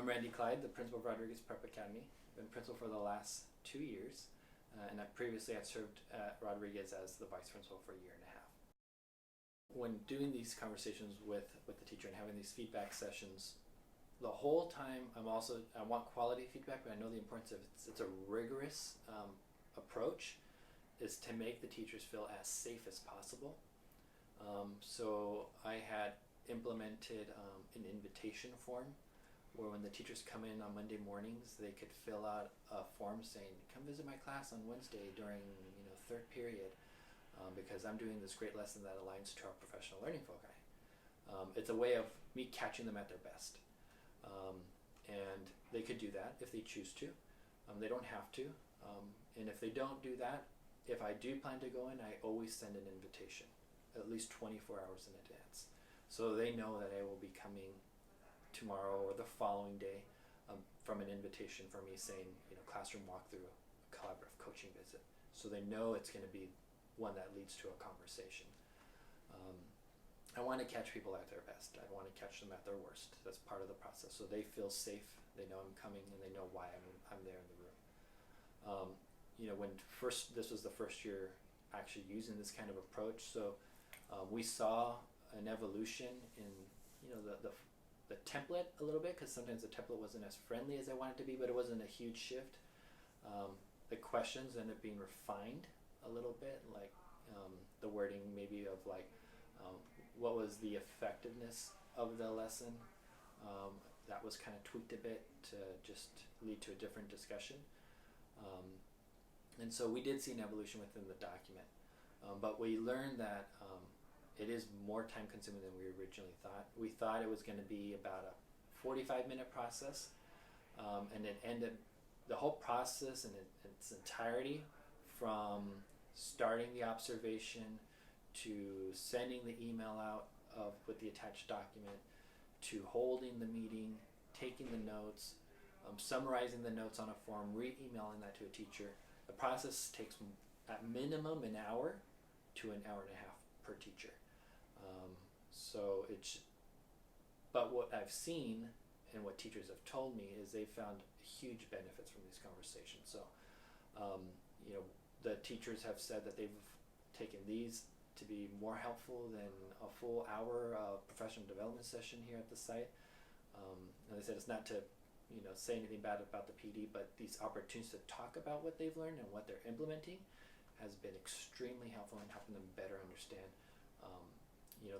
I'm Randy Clyde, the principal of Rodriguez Prep Academy. I've been principal for the last 2 years, and previously I'd served at Rodriguez as the vice principal for a year and a half. When doing these conversations with the teacher and having these feedback sessions, the whole time I want quality feedback, but I know the importance of it's a rigorous approach, is to make the teachers feel as safe as possible. So I had implemented an invitation form where when the teachers come in on Monday mornings, they could fill out a form saying, come visit my class on Wednesday during third period because I'm doing this great lesson that aligns to our professional learning foci. It's a way of me catching them at their best. And they could do that if they choose to. They don't have to. And if they don't do that, if I do plan to go in, I always send an invitation, at least 24 hours in advance. So they know that I will be coming tomorrow or the following day from an invitation for me saying, classroom walkthrough, collaborative coaching visit. So they know it's going to be one that leads to a conversation. I want to catch people at their best. I want to catch them at their worst. That's part of the process. So they feel safe. They know I'm coming and they know why I'm there in the room. This was the first year actually using this kind of approach. So we saw an evolution in the template a little bit, because sometimes the template wasn't as friendly as I wanted to be, but it wasn't a huge shift. The questions ended up being refined a little bit, like the wording maybe of what was the effectiveness of the lesson. That was kind of tweaked a bit to just lead to a different discussion. And so we did see an evolution within the document, but we learned that it is more time consuming than we originally thought. We thought it was going to be about a 45-minute process, and it ended the whole process in its entirety, from starting the observation to sending the email out with the attached document, to holding the meeting, taking the notes, summarizing the notes on a form, re-emailing that to a teacher. The process takes at minimum an hour to an hour and a half per teacher. But what I've seen and what teachers have told me is they found huge benefits from these conversations. So, the teachers have said that they've taken these to be more helpful than a full hour professional development session here at the site. And they said it's not to say anything bad about the PD, but these opportunities to talk about what they've learned and what they're implementing has been extremely helpful in helping them better understand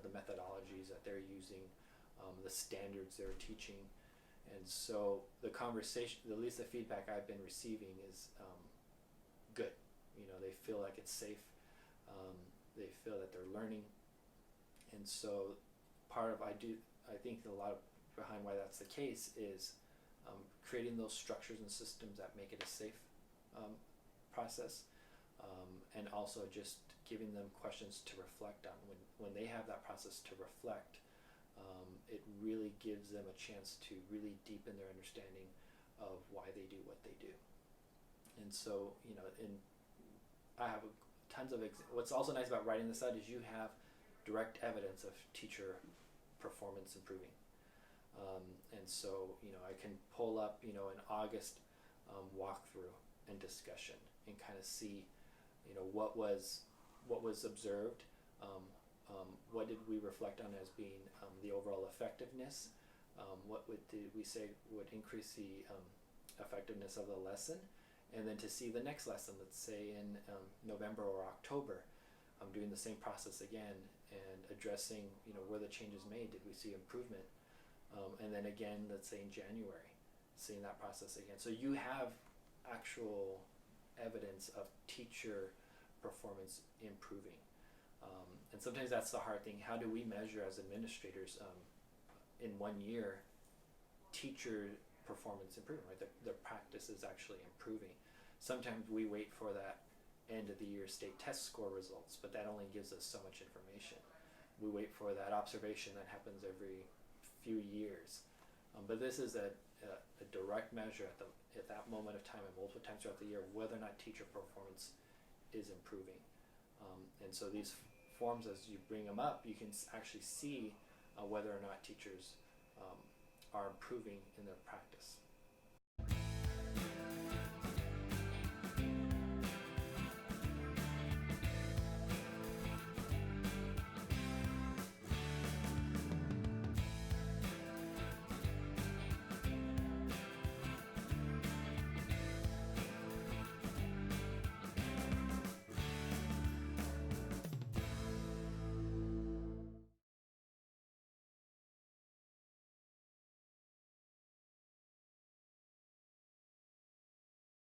the methodologies that they're using, the standards they're teaching. And so the conversation, at least the feedback I've been receiving, is good. They feel like it's safe. They feel that they're learning. And so I think a lot behind why that's the case is creating those structures and systems that make it a safe process, and also just giving them questions to reflect on. When they have that process to reflect, it really gives them a chance to really deepen their understanding of why they do what they do. And so, I have tons of what's also nice about writing this out is you have direct evidence of teacher performance improving. And so, I can pull up, an August walkthrough and discussion and kind of see, what was observed, what did we reflect on as being the overall effectiveness, what did we say would increase the effectiveness of the lesson, and then to see the next lesson, let's say in November or October, I'm doing the same process again and addressing, were the changes made, did we see improvement? And then again, let's say in January, seeing that process again. So you have actual evidence of teacher performance improving. And sometimes that's the hard thing. How do we measure as administrators in 1 year teacher performance improvement, right? Their practice is actually improving. Sometimes we wait for that end of the year state test score results, but that only gives us so much information. We wait for that observation that happens every few years. But this is a direct measure at that moment of time and multiple times throughout the year whether or not teacher performance is improving. And so these forms, as you bring them up, you can actually see whether or not teachers are improving in their practice.